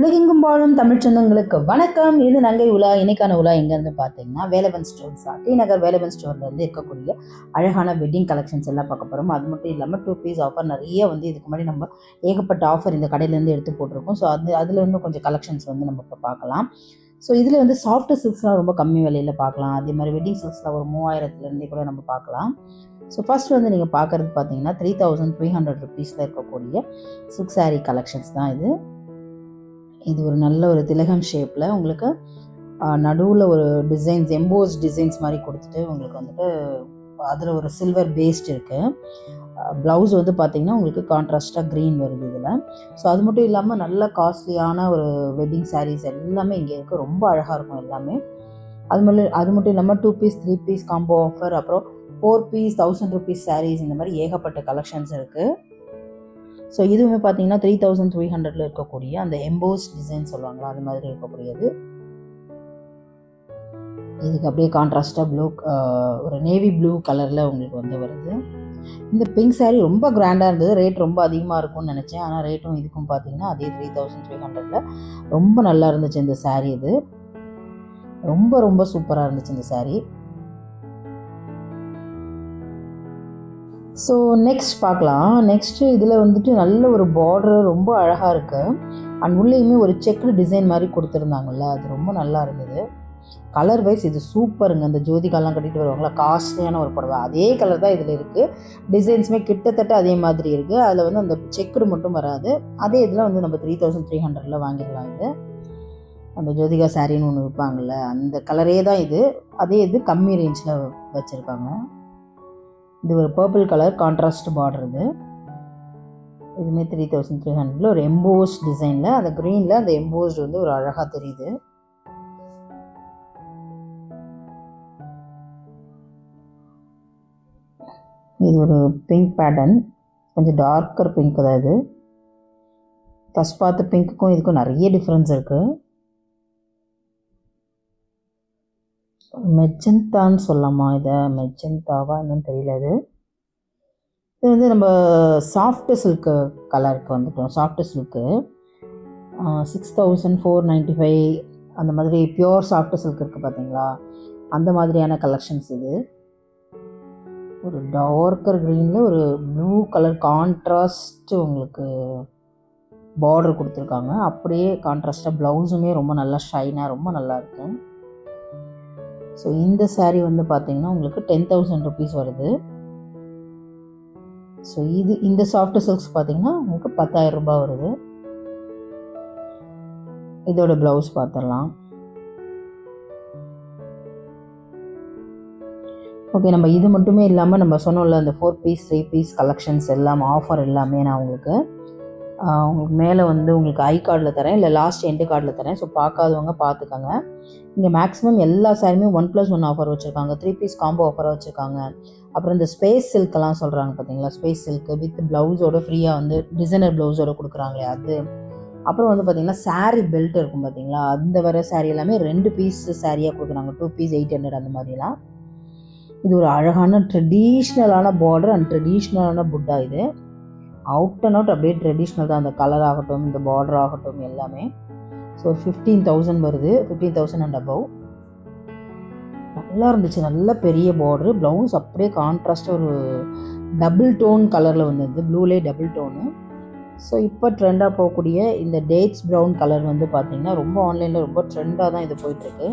உலகெங்கும் வாழும் தமிழ் சொந்தங்களுக்கு வணக்கம். இது நங்கை உலா. இன்னைக்கான உலா எங்கேருந்து பார்த்தீங்கன்னா வேலவன் ஸ்டோர்ஸ், டி நகர் வேலவன் ஸ்டோர்லேருந்து இருக்கக்கூடிய அழகான வெட்டிங் கலெக்ஷன்ஸ் எல்லாம் பார்க்க போகிறோம். அது மட்டும் இல்லாமல் 2 பீஸ் ஆஃபர் நிறைய இதுக்கு முன்னாடி நம்ம ஏகப்பட்ட ஆஃபர் இந்த கடையிலேருந்து எடுத்து போட்டிருக்கோம். ஸோ அதில் இன்னும் கொஞ்சம் கலெக்ஷன்ஸ் நம்ம இப்போ பார்க்கலாம். ஸோ இதில் சாஃப்ட் சில்க்ஸ்லாம் ரொம்ப கம்மி விலையில் பார்க்கலாம். அதே மாதிரி வெட்டிங் சில்க்ஸ்லாம் ஒரு 3000லேருந்தே கூட நம்ம பார்க்கலாம். ஸோ ஃபர்ஸ்ட் நீங்கள் பார்க்குறது பார்த்தீங்கன்னா 3300 ருபீஸில் இருக்கக்கூடிய சில்க் சாரீ கலெக்ஷன்ஸ் தான் இது ஒரு நல்ல ஒரு திலகம் ஷேப்பில் உங்களுக்கு நடுவில் ஒரு டிசைன்ஸ், எம்போஸ் டிசைன்ஸ் மாதிரி கொடுத்துட்டு உங்களுக்கு அதில் ஒரு சில்வர் பேஸ்ட் இருக்குது. ப்ளவுஸ் பார்த்திங்கன்னா உங்களுக்கு கான்ட்ராஸ்டாக க்ரீன் வருது இதில். ஸோ அது மட்டும் இல்லாமல் நல்ல காஸ்ட்லியான ஒரு வெட்டிங் சாரீஸ் எல்லாமே இங்கே இருக்குது. ரொம்ப அழகாக இருக்கும் எல்லாமே. அது மட்டும் இல்லாமல் 2 பீஸ் 3 பீஸ் காம்போ ஆஃபர், அப்புறம் 4 பீஸ் 1000 ருபீஸ் சாரீஸ், இந்த மாதிரி ஏகப்பட்ட கலெக்ஷன்ஸ் இருக்குது. ஸோ இதுவுமே பார்த்தீங்கன்னா 3300 இருக்கக்கூடிய அந்த எம்போஸ் டிசைன் சொல்லுவாங்களா, அது மாதிரி இருக்கக்கூடியது. இதுக்கு அப்படியே கான்ட்ராஸ்டாக ப்ளூ, ஒரு நேவி ப்ளூ கலரில் உங்களுக்கு வருது. இந்த பிங்க் சாரீ ரொம்ப கிராண்டாக இருந்தது. ரேட் ரொம்ப அதிகமாக இருக்கும்னு நினச்சேன். ஆனால் ரேட்டும் இதுக்கும் பார்த்தீங்கன்னா அதே 3300 ரொம்ப நல்லா இருந்துச்சு இந்த சாரீ. இது ரொம்ப ரொம்ப சூப்பராக இருந்துச்சு இந்த சாரீ. ஸோ நெக்ஸ்ட் பார்க்கலாம். நெக்ஸ்ட்டு இதில் நல்ல ஒரு பார்டர் ரொம்ப அழகாக இருக்குது. அண்ட் உள்ளேயுமே ஒரு செக்குடு டிசைன் மாதிரி கொடுத்துருந்தாங்கல்ல, அது ரொம்ப நல்லா இருந்தது. கலர் வைஸ் இது சூப்பருங்க. அந்த ஜோதிகாலாம் கட்டிட்டு வருவாங்களா, காஸ்ட்லியான ஒரு புடவை, அதே கலர் தான் இதில் இருக்குது. டிசைன்ஸுமே கிட்டத்தட்ட அதே மாதிரி இருக்குது. அதில் அந்த செக்குடு மட்டும் வராது. அதே இதில் நம்ம 3300 வாங்கிடலாம். இது அந்த ஜோதிகா சாரின்னு ஒன்று விற்பாங்கள்ல, அந்த கலரே தான் இது. அதே இது கம்மி ரேஞ்சில் வச்சுருக்காங்க. இது ஒரு பர்பிள் கலர் கான்ட்ராஸ்ட் பார்டர். இதுவுமே 3300 ஒரு எம்போஸ் டிசைனில், அந்த க்ரீனில் அந்த எம்போஸ்டு ஒரு அழகாக தெரியுது. இது ஒரு பிங்க் பேட்டர்ன், கொஞ்சம் டார்க்கர் பிங்க் தான் இது. ஃபஸ்ட் பார்த்த பிங்க்குக்கும் இதுக்கும் நிறைய டிஃப்ரென்ஸ் இருக்குது. மெஜந்தான்னு சொல்லலாமா, இதை மெஜந்தாவா என்னன்னு தெரியல. இது நம்ம சாஃப்ட் சில்க்கு கலருக்கு வந்துட்டோம். சாஃப்ட் சில்க்கு 6495 அந்த மாதிரி பியோர் சாஃப்ட் சில்க் இருக்குது பார்த்தீங்களா, அந்த மாதிரியான கலெக்ஷன்ஸ். இது ஒரு டார்க்கர் க்ரீனில் ஒரு ப்ளூ கலர் கான்ட்ராஸ்ட் உங்களுக்கு பார்டர் கொடுத்துருக்காங்க. அப்படியே கான்ட்ராஸ்டாக ப்ளவுஸுமே ரொம்ப நல்லா ஷைனாக ரொம்ப நல்லா இருக்கும். ஸோ இந்த சாரீ பார்த்தீங்கன்னா உங்களுக்கு 10,000 ருபீஸ் வருது. ஸோ இந்த சாஃப்ட் சில்க்ஸ் பார்த்தீங்கன்னா உங்களுக்கு 10,000 ரூபாய் வருது. இதோட ப்ளவுஸ் பார்த்துடலாம். ஓகே, நம்ம இது மட்டுமே இல்லாமல் நம்ம சொன்னோம்ல அந்த 4 பீஸ் 3 பீஸ் கலெக்ஷன்ஸ் எல்லாம் ஆஃபர் எல்லாமே நான் உங்களுக்கு மேலே உங்களுக்கு ஐ கார்டில் தரேன், இல்லை லாஸ்ட் எண்டு கார்டில் தரேன். ஸோ பார்க்காதவங்க பார்த்துக்கோங்க. இங்கே மேக்ஸிமம் எல்லா சாரியுமே 1+1 ஆஃபர் வச்சுருக்காங்க. 3 பீஸ் காம்போ ஆஃபராக வச்சுருக்காங்க. அப்புறம் இந்த ஸ்பேஸ் சில்கெல்லாம் சொல்கிறாங்க பார்த்தீங்களா, ஸ்பேஸ் சில்க்கு வித் ப்ளவுஸோட ஃப்ரீயாக டிசைனர் ப்ளவுஸோட கொடுக்குறாங்களே அது. அப்புறம் பார்த்திங்கன்னா சாரீ பெல்ட் இருக்கும் பார்த்தீங்களா, அந்த வர சாரீ எல்லாமே 2 பீஸ் சாரியாக கொடுக்குறாங்க. 2 பீஸ் 800 அந்த மாதிரிலாம். இது ஒரு அழகான ட்ரெடிஷ்னலான பார்டர் அண்ட் ட்ரெடிஷ்னலான புட்டா. இது அவுட் அண்ட் அவுட் அப்படியே ட்ரெடிஷ்னல் தான். அந்த கலர் ஆகட்டும், இந்த பார்டர் ஆகட்டும் எல்லாமே. ஸோ 15,000 வருது, 15,000 அண்ட் அபவ். நல்லா இருந்துச்சு. நல்ல பெரிய பார்டரு. ப்ளவுஸ் அப்படியே கான்ட்ராஸ்டாக ஒரு டபுள் டோன் கலரில் வந்தது, ப்ளூலே டபுள் டோனு. ஸோ இப்போ ட்ரெண்டாக போகக்கூடிய இந்த டேட்ஸ் ப்ரௌன் கலர் பார்த்திங்கன்னா ரொம்ப ஆன்லைனில் ரொம்ப ட்ரெண்டாக தான் இது போயிட்டுருக்கு.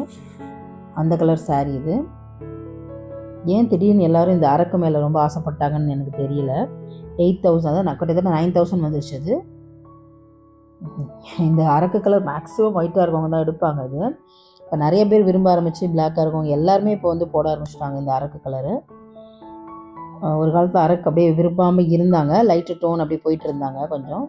அந்த கலர் சாரீ இது. ஏன் திடீர்னு எல்லோரும் இந்த அரக்கு மேலே ரொம்ப ஆசைப்பட்டாங்கன்னு எனக்கு தெரியல. 8,000 தான், நான் கிட்டத்தட்ட 9,000 வந்துருச்சு. அது இந்த அரக்கு கலர் மேக்ஸிமம் ஒயிட்டாக இருக்கவங்க தான் எடுப்பாங்க. இது இப்போ நிறைய பேர் விரும்ப ஆரம்பித்து பிளாக்காக இருக்கவங்க எல்லாருமே இப்போ போட ஆரம்பிச்சிட்டாங்க இந்த அரக்கு கலரு. ஒரு காலத்தில் அரக்கு அப்படியே விரும்பாமல் இருந்தாங்க, லைட்டு டோன் அப்படி போயிட்டு இருந்தாங்க கொஞ்சம்.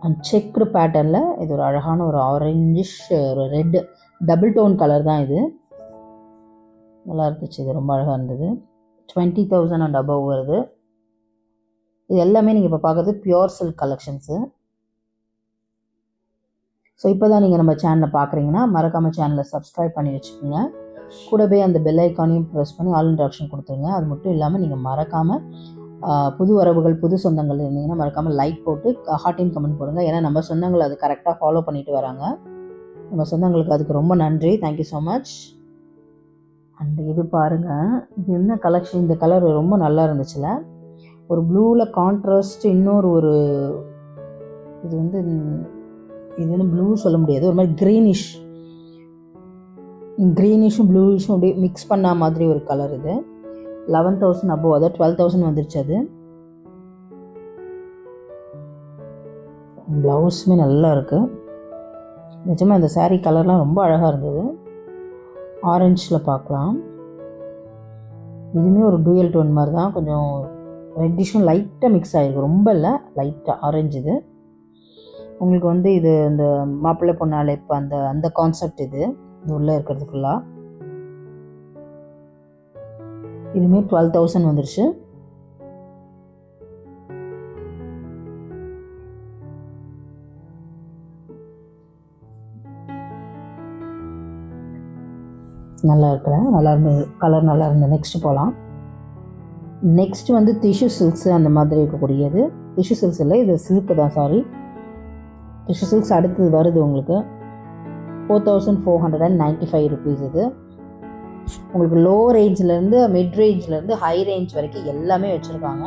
அண்ட் செக்குடு பேட்டர்னில் இது ஒரு அழகான ஒரு ஆரஞ்சிஷ் ஒரு ரெட் டபுள் டோன் கலர் தான். இது நல்லா இருந்துச்சு. இது ரொம்ப அழகாக இருந்தது. 20,000 அண்ட் அபவ் வருது. இது எல்லாமே நீங்கள் இப்போ பார்க்குறது பியோர் சில்க் கலெக்ஷன்ஸு. ஸோ இப்போ தான் நீங்கள் நம்ம சேனலில் பார்க்குறீங்கன்னா மறக்காமல் சேனலை சப்ஸ்கிரைப் பண்ணி வச்சுக்கோங்க. கூடவே அந்த பெல் ஐக்கானையும் ப்ரெஸ் பண்ணி ஆல் இன்ட்ரு ஆப்ஷன் கொடுத்துருங்க. அது மட்டும் இல்லாமல் நீங்கள் மறக்காமல் புது வரவுகள் புது சொந்தங்கள் இருந்தீங்கன்னா மறக்காமல் லைக் போட்டு ஹார்ட்டின் கமெண்ட் போடுங்க. ஏன்னா நம்ம சொந்தங்கள் அது கரெக்டாக ஃபாலோ பண்ணிட்டு வராங்க. நம்ம சொந்தங்களுக்கு அதுக்கு ரொம்ப நன்றி. Thank you so much. அண்ட் இது பாருங்கள், இது என்ன கலெக்ஷன். இந்த கலர் ரொம்ப நல்லா இருந்துச்சுல. ஒரு ப்ளூவில் கான்ட்ராஸ்ட் இன்னொரு இது வந்து ப்ளூ சொல்ல முடியாது, ஒரு மாதிரி க்ரீனிஷும் ப்ளூயிஷும் அப்படியே மிக்ஸ் பண்ண மாதிரி ஒரு கலர். இது 11,000 அபோவ், அதாவது 12,000 வந்துருச்சு. அது ப்ளவுஸுமே நல்லா இருக்குது. நிஜமாக இந்த சாரீ கலர்லாம் ரொம்ப அழகாக இருந்தது. ஆரஞ்சில் பார்க்கலாம். இதுவுமே ஒரு டூயல் டோன் மாதிரி தான், கொஞ்சம் ரெட்டிஷும் லைட்டாக மிக்ஸ் ஆகிருக்கு, ரொம்ப இல்லை, லைட்டாக ஆரஞ்சு. இது உங்களுக்கு வந்து இது இந்த மாப்பிள்ளை பொண்ணால் இப்போ அந்த கான்செப்ட் இது உள்ளே இருக்கிறது ஃபுல்லாக. இதுவுமே 12,000 வந்துருச்சு. நல்லா இருந்தது கலர், நல்லா இருந்தது. நெக்ஸ்ட் போகலாம். நெக்ஸ்ட் வந்து டிஷ்யூ சில்க்ஸு அந்த மாதிரி இருக்கக்கூடியது. டிஷ்யூ சில்க்ஸ் இல்லை, இது சில்க்கு தான், சாரி. டிஷ்யூ சில்க்ஸ் அடுத்தது வருது உங்களுக்கு 4,495 ருபீஸ். இது உங்களுக்கு லோ ரேஞ்சிலேருந்து மிட் ரேஞ்சிலேருந்து ஹை ரேஞ்ச் வரைக்கும் எல்லாமே வச்சுருக்காங்க.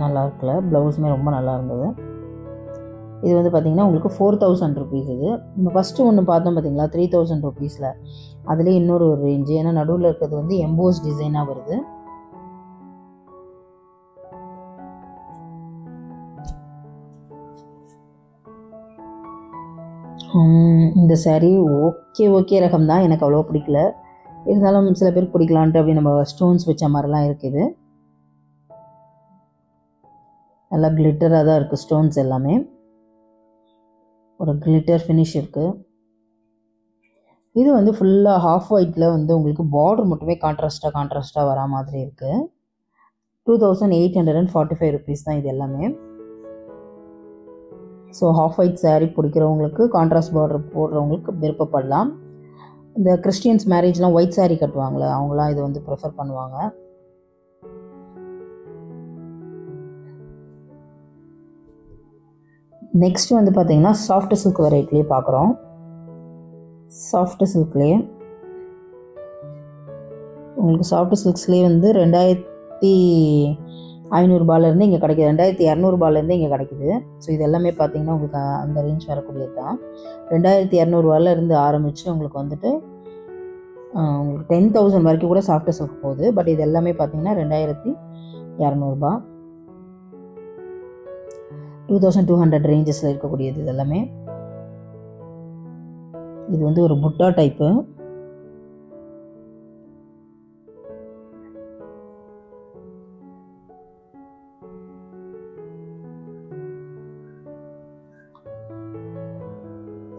நல்லா இருக்குல்ல. ப்ளவுஸுமே ரொம்ப நல்லா இருந்தது. இது வந்து பார்த்திங்கன்னா உங்களுக்கு 4,000 ருபீஸ். இது நம்ம ஃபஸ்ட்டு ஒன்று பார்த்தோம் பார்த்திங்களா 3,000 ருபீஸில், அதுலேயே இன்னொரு ரேஞ்சு. ஏன்னா நடுவில் இருக்கிறது வந்து எம்போஸ் டிசைனாக வருது. இந்த சாரீ ஓகே ரகம் தான், எனக்கு அவ்வளோ பிடிக்கல. இருந்தாலும் சில பேருக்கு பிடிக்கலான்ட்டு அப்படி நம்ம ஸ்டோன்ஸ் வச்ச மாதிரிலாம் இருக்குது. நல்லா கிளிட்டராக தான் இருக்குது, ஸ்டோன்ஸ் எல்லாமே ஒரு கிளிட்டர் ஃபினிஷ் இருக்குது. இது வந்து ஃபுல்லாக ஹாஃப் ஒயிட்டில் வந்து உங்களுக்கு பார்டர் மட்டுமே கான்ட்ராஸ்ட்டாக வரா மாதிரி இருக்குது. 2,845 ருபீஸ் தான் இது எல்லாமே. ஸோ ஹாஃப் ஒயிட் சாரீ பிடிக்கிறவங்களுக்கு, கான்ட்ராஸ்ட் பார்டர் போடுறவங்களுக்கு விருப்பப்படலாம். இந்த கிறிஸ்டியன்ஸ் மேரேஜ்லாம் ஒயிட் சாரீ கட்டுவாங்களே, அவங்களாம் இது வந்து ப்ரிஃபர் பண்ணுவாங்க. நெக்ஸ்ட் வந்து பார்த்திங்கன்னா சாஃப்ட் சில்க் வெரைட்டிலே பார்க்குறோம். சாஃப்ட் சில்க்லேயே உங்களுக்கு சாஃப்ட் சில்க்ஸ்லேயே வந்து 2,500 ரூபாயிலேருந்து இங்கே கிடைக்கிது, 2,200 ரூபாயிலேருந்து இங்கே கிடைக்குது. ஸோ இது எல்லாமே பார்த்திங்கன்னா உங்களுக்கு அந்த ரேஞ்ச் வரக்கூடியது தான். 2,200 ரூபாயிலேருந்து ஆரம்பித்து உங்களுக்கு வந்துட்டு உங்களுக்கு 10,000 வரைக்கும் கூட சாஃப்ட் சில்க் போகுது. பட் இது எல்லாமே பார்த்திங்கன்னா 2,200 ரூபா, 2,200 ரேஞ்சஸில் இருக்கக்கூடியது இது எல்லாமே. இது வந்து ஒரு புட்டா டைப்பு.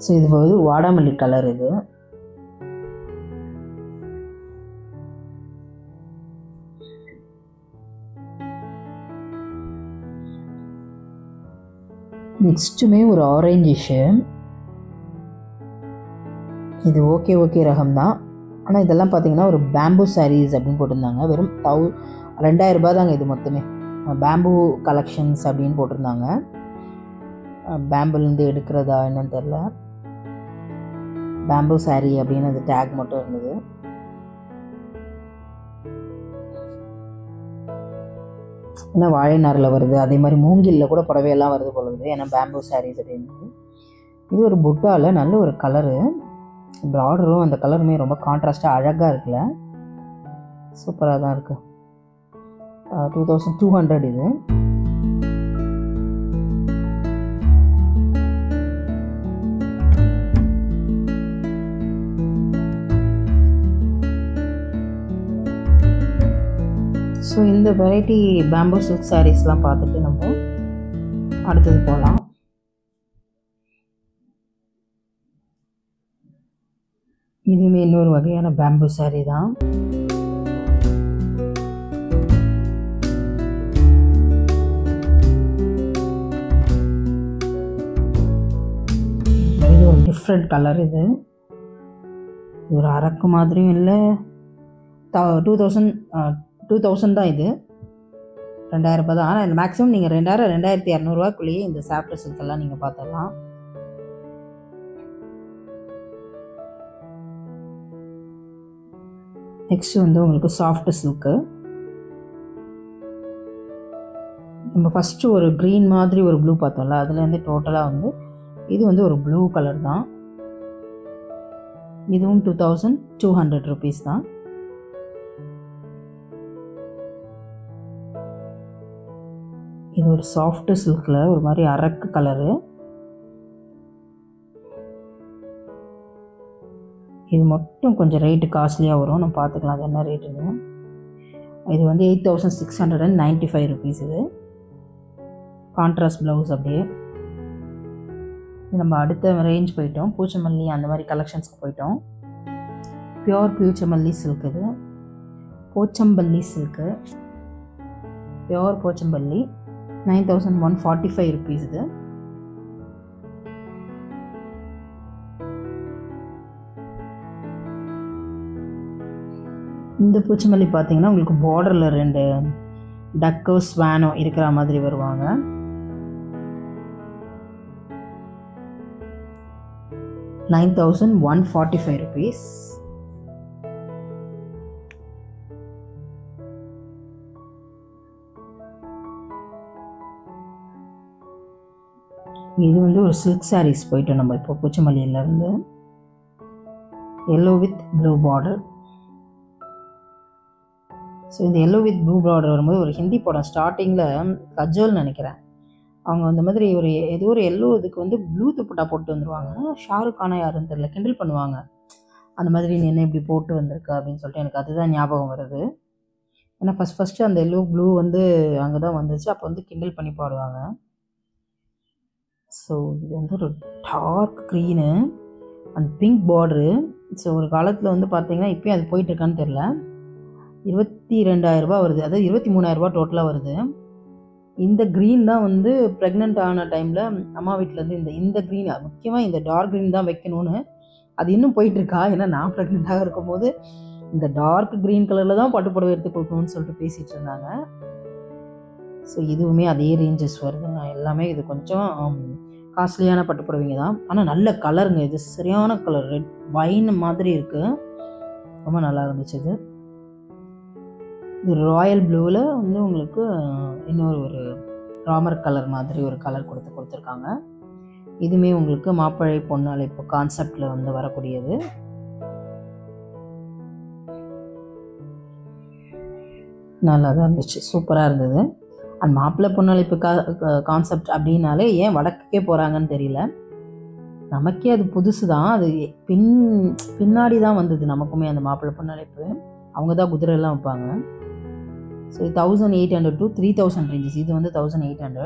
ஸோ இது வந்து வாடாமல்லி கலர். இது நெக்ஸ்ட்டுமே ஒரு ஆரஞ்சிஷு. இது ஓகே ரகம் தான். ஆனால் இதெல்லாம் பார்த்தீங்கன்னா ஒரு பேம்பூ சாரீஸ் அப்படின்னு போட்டிருந்தாங்க. வெறும் 2,000 ரூபா தாங்க இது மொத்தமே. பேம்பூ கலெக்ஷன்ஸ் அப்படின்னு போட்டிருந்தாங்க. பேம்புலேருந்து எடுக்கிறதா என்னன்னு தெரில. பேம்பூ சாரீ அப்படின்னு அந்த டேக் மட்டும் இருந்தது. ஏன்னா வாழை நாரில் வருது, அதே மாதிரி மூங்கிலில் கூட புடவையெல்லாம் வருது போல இருக்குது. ஏன்னா பேம்பூ சாரீஸ் அப்படின்னு. இது ஒரு புட்டாவில் நல்ல ஒரு கலரு, பார்டரும் அந்த கலருமே ரொம்ப கான்ட்ராஸ்டாக அழகாக இருக்குல்ல, சூப்பராக தான் இருக்குது. 2,200 இது. ஸோ இந்த வெரைட்டி பேம்பூ சில்க் சாரீஸ்லாம் பார்த்துட்டு நம்ம அடுத்தது போகலாம். இதுவுமே இன்னொரு வகையான பேம்பூ சாரீ தான். இது ஒரு டிஃப்ரெண்ட் கலர். இது ஒரு அரக்கு மாதிரியும் இல்லை. 2,000 2000 தான் இது, 2000 ரூபாய் தான். ஆனால் மேக்ஸிமம் நீங்கள் 2000 2200 இந்த சாஃப்ட் சில்கெல்லாம் நீங்கள் பார்த்துடலாம். நெக்ஸ்ட் வந்து உங்களுக்கு சாஃப்ட் சில்க்கு. நம்ம ஃபஸ்ட்டு ஒரு க்ரீன் மாதிரி ஒரு ப்ளூ பார்த்தோம்ல, அதுலேருந்து டோட்டலாக வந்து இது வந்து ஒரு ப்ளூ கலர் தான். இதுவும் 2200 rupees தான். இது ஒரு சாஃப்ட் சில்கில் ஒரு மாதிரி அரக்கு கலரு. இது மட்டும் கொஞ்சம் ரேட்டு காஸ்ட்லியாக வரும், நம்ம பார்த்துக்கலாம் அது என்ன ரேட்டுன்னு. இது வந்து 8695 rupees. இது கான்ட்ராஸ்ட் ப்ளவுஸ். அப்படியே நம்ம அடுத்த ரேஞ்ச் போயிட்டோம், பூச்சமல்லி அந்த மாதிரி கலெக்ஷன்ஸ்க்கு போயிட்டோம். Pure Pochampally silk. இது Pochampally silk, pure Pochampally, 9145 rupees. இது இந்த பூச்சமல்லி பார்த்தீங்கன்னா உங்களுக்கு பார்டரில் 2 டக்கோ ஸ்வானோ இருக்கிற மாதிரி வருவாங்க. ₹9145. இது வந்து ஒரு சில்க் சாரீஸ் போயிட்டோம் நம்ம இப்போ பூச்சமல்லியிலேருந்து. Yellow with blue border. So இந்த எல்லோ வித் ப்ளூ பார்டர் வரும்போது ஒரு ஹிந்தி படம் ஸ்டார்டிங்கில் கஜோல்னு நினைக்கிறேன், அவங்க அந்த மாதிரி ஒரு ஏதோ ஒரு எல்லோ இதுக்கு வந்து ப்ளூ துப்பட்டா போட்டு வந்துடுவாங்க. ஷாருக் கானா யாருன்னு தெரியல, கிண்டல் பண்ணுவாங்க அந்த மாதிரி நீ என்ன இப்படி போட்டு வந்திருக்க அப்படின்னு சொல்லிட்டு. எனக்கு அதுதான் ஞாபகம் வருது. ஏன்னா ஃபஸ்ட்டு அந்த எல்லோ ப்ளூ வந்து அங்கே தான் வந்துச்சு, அப்போ வந்து கிண்டல் பண்ணி பாடுவாங்க. ஸோ இது வந்து ஒரு dark green and pink border. So ஒரு காலத்தில் வந்து பார்த்தீங்கன்னா இப்போயும் அது போயிட்டுருக்கான்னு தெரில. 22,000 ரூபாய் வருது, அதாவது 23,000 ரூபாய் டோட்டலாக வருது. இந்த க்ரீன் தான் வந்து ப்ரெக்னென்ட் ஆன டைமில் அம்மா வீட்டிலேருந்து இந்த க்ரீன், முக்கியமாக இந்த டார்க் க்ரீன் தான் வைக்கணும்னு அது இன்னும் போயிட்டுருக்கா. ஏன்னா நான் ப்ரெக்னெண்ட்டாக இருக்கும்போது இந்த டார்க் க்ரீன் கலரில் தான் பட்டு புடவை எடுத்து கொடுக்கணும்னு சொல்லிட்டு பேசிகிட்டு இருந்தாங்க. ஸோ இதுவுமே அதே ரேஞ்சஸ் வருதுங்க எல்லாமே. இது கொஞ்சம் காஸ்ட்லியான பட்டு புடவைங்க தான், ஆனால் நல்ல கலருங்க. இது சரியான கலர், ரெட் வைன் மாதிரி இருக்குது, ரொம்ப நல்லா இருந்துச்சு. இது ராயல் ப்ளூவில் வந்து உங்களுக்கு இன்னொரு ஒரு ராமர் கலர் மாதிரி ஒரு கலர் கொடுத்துருக்காங்க. இதுவுமே உங்களுக்கு மாப்பிள்ளை பொண்ணு அழைப்பு கான்செப்டில் வந்து வரக்கூடியது. நல்லா தான் இருந்துச்சு, சூப்பராக இருந்தது. அண்ட் மாப்பிள்ளை பொண்ணு அழைப்பு கான்செப்ட் அப்படின்னாலே ஏன் வடக்குக்கே போகிறாங்கன்னு தெரியல. நமக்கே அது புதுசு தான், அது பின்னாடி தான் வந்தது நமக்குமே அந்த மாப்பிள்ளை பொண்ணு அழைப்பு. அவங்க தான் குதிரையெல்லாம் வைப்பாங்க. So 1800 to 3000 ranges. இது வந்து 1800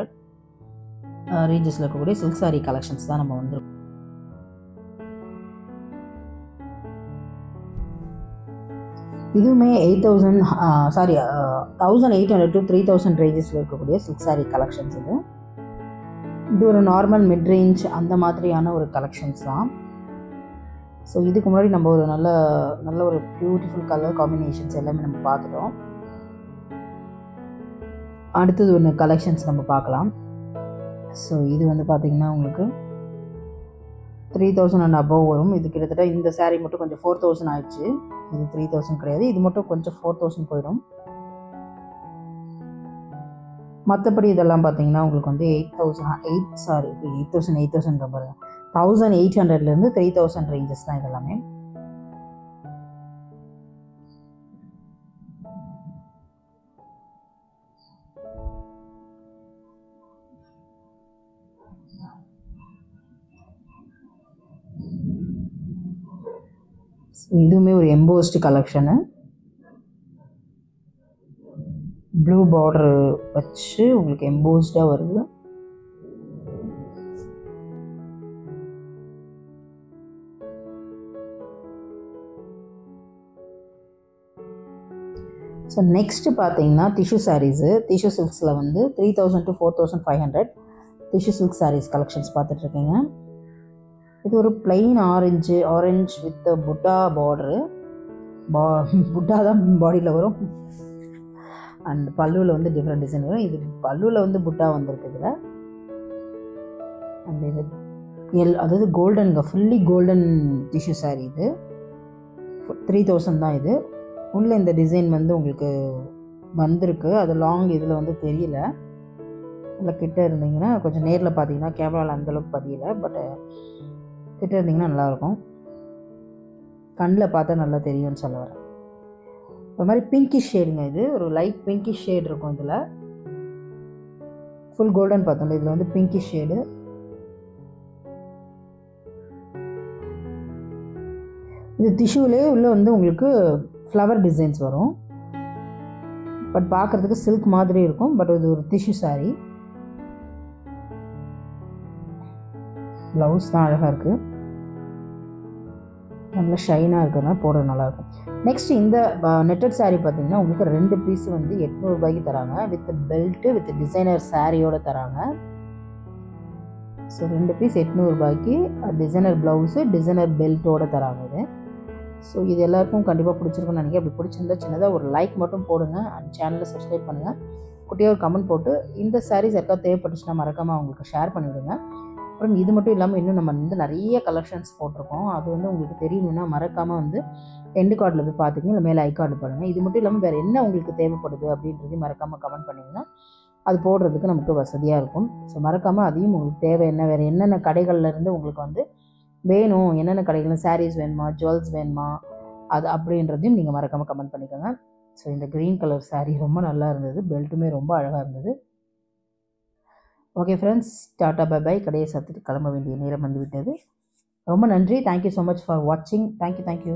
ரேஞ்சஸில் இருக்கக்கூடிய சில்க் சாரீ கலெக்ஷன்ஸ் தான் நம்ம வந்துருக்கோம். இதுவுமே 1800 to 3000 ரேஞ்சஸில் இருக்கக்கூடிய சில்க் சாரீ கலெக்ஷன்ஸ். இது ஒரு நார்மல் மிட் ரேஞ்ச் அந்த மாதிரியான ஒரு கலெக்ஷன்ஸ் தான். ஸோ இதுக்கு முன்னாடி நம்ம ஒரு நல்ல ஒரு பியூட்டிஃபுல் கலர் காம்பினேஷன்ஸ் எல்லாமே நம்ம பார்த்துட்டோம். அடுத்தது ஒன்று கலெக்ஷன்ஸ் நம்ம பார்க்கலாம். ஸோ இது வந்து பார்த்திங்கன்னா உங்களுக்கு 3000 அண்ட் அபவ் வரும். இது கிட்டத்தட்ட இந்த சாரீ மட்டும் கொஞ்சம் 4000 ஆயிடுச்சு. இது 3000 கிடையாது, இது மட்டும் கொஞ்சம் 4000 போயிடும். மற்றபடி இதெல்லாம் பார்த்தீங்கன்னா உங்களுக்கு வந்து 1800 பாருங்க, 1800லேருந்து 3000 ரேஞ்சஸ் தான் இதெல்லாமே. இதுவுமே ஒரு எம்போஸ்டு கலெக்ஷனு, ப்ளூ பார்டர் வச்சு உங்களுக்கு எம்போஸ்டாக வருது. ஸோ நெக்ஸ்ட்டு பார்த்தீங்கன்னா டிஷ்யூ சாரீஸு. டிஷ்யூ சில்க்ஸில் வந்து 3000 to 4500 tissue silk sarees collections பார்த்துட்ருக்கீங்க. இது ஒரு plain orange with butta border. Butta தான் பாடியில் வரும். அண்ட் பல்லுவில் வந்து டிஃப்ரெண்ட் டிசைன் வரும். இது பல்லுவில் வந்து புட்டா வந்திருக்கு இதில். அண்ட் இது அதாவது கோல்டனுங்க, ஃபுல்லி கோல்டன் டிஷ்யூ சாரீ. இது 3000 தான். இது உள்ளே இந்த டிசைன் வந்து உங்களுக்கு வந்திருக்கு. அது லாங் இதில் வந்து தெரியல. இல்லை கிட்ட இருந்தீங்கன்னா கொஞ்சம் நேரில் பார்த்தீங்கன்னா கேமராவில் அந்தளவுக்கு பதியல, பட் கிட்ட இருந்தீங்கன்னா நல்லாயிருக்கும். கண்ணில் பார்த்தா நல்லா தெரியும்னு சொல்ல வரேன். ஒரு மாதிரி பிங்கிஷ் ஷேடுங்க. இது ஒரு லைட் பிங்கிஷ் ஷேடு இருக்கும். இதில் ஃபுல் கோல்டன் பார்த்தோம்ல, இதில் வந்து பிங்கிஷ் ஷேடு. இது டிஷ்யூலே உள்ள வந்து உங்களுக்கு ஃப்ளவர் டிசைன்ஸ் வரும். பட் பார்க்குறதுக்கு சில்க் மாதிரி இருக்கும். பட் இது ஒரு டிஷ்யூ சாரீ. ப்ளவுஸ் தான் அழகாக இருக்குது, நல்லா ஷைனாக இருக்கிறதுனால போடுறது நல்லாயிருக்கும். நெக்ஸ்ட் இந்த நெட்டட் சாரீ பார்த்தீங்கன்னா உங்களுக்கு 2 பீஸ் வந்து 800 ரூபாய்க்கு தராங்க. வித் பெல்ட்டு வித் டிசைனர் சாரியோடு தராங்க. ஸோ 2 பீஸ் 800 ரூபாய்க்கு டிசைனர் ப்ளவுஸு டிசைனர் பெல்ட்டோடு தராங்க. இது ஸோ இது எல்லாருக்கும் கண்டிப்பாக பிடிச்சிருக்குன்னு நினைக்கிறேன். அப்படி பிடிச்சிருந்தா சின்னதாக ஒரு லைக் மட்டும் போடுங்க. அண்ட் சேனலை சப்ஸ்கிரைப் பண்ணுங்கள். குட்டியாக ஒரு கமெண்ட் போட்டு இந்த சாரீஸ் யாருக்காவது தேவைப்பட்டுச்சுன்னா மறக்காமல் அவங்களுக்கு ஷேர் பண்ணிவிடுங்க. அப்புறம் இது மட்டும் இல்லாமல் இன்னும் நம்ம வந்து நிறைய கலெக்ஷன்ஸ் போட்டிருக்கோம். அது வந்து உங்களுக்கு தெரியணுன்னா மறக்காமல் வந்து எண்டு கார்டில் போய் பார்த்துக்கிங்க, இல்லை மேலே ஐ கார்டு பாருங்கள். இது மட்டும் இல்லாமல் வேறு என்ன உங்களுக்கு தேவைப்படுது அப்படின்றதையும் மறக்காமல் கமெண்ட் பண்ணிங்கன்னா அது போடுறதுக்கு நமக்கு வசதியாக இருக்கும். ஸோ மறக்காமல் அதையும் உங்களுக்கு தேவை என்ன, வேறு என்னென்ன கடைகள்லேருந்து உங்களுக்கு வந்து வேணும், என்னென்ன கடைகள் சாரீஸ் வேணுமா, ஜுவல்ஸ் வேணுமா, அது அப்படின்றதையும் நீங்கள் மறக்காமல் கமெண்ட் பண்ணிக்கோங்க. ஸோ இந்த க்ரீன் கலர் சாரீ ரொம்ப நல்லா இருந்தது. பெல்ட்டுமே ரொம்ப அழகாக இருந்தது. Okay friends, tata bye bye. கடையை சத்துட்டு கிளம்ப வேண்டிய நேரம் வந்துவிட்டது. ரொம்ப நன்றி. தேங்க்யூ ஸோ மச் ஃபார் வாட்சிங். தேங்க்யூ.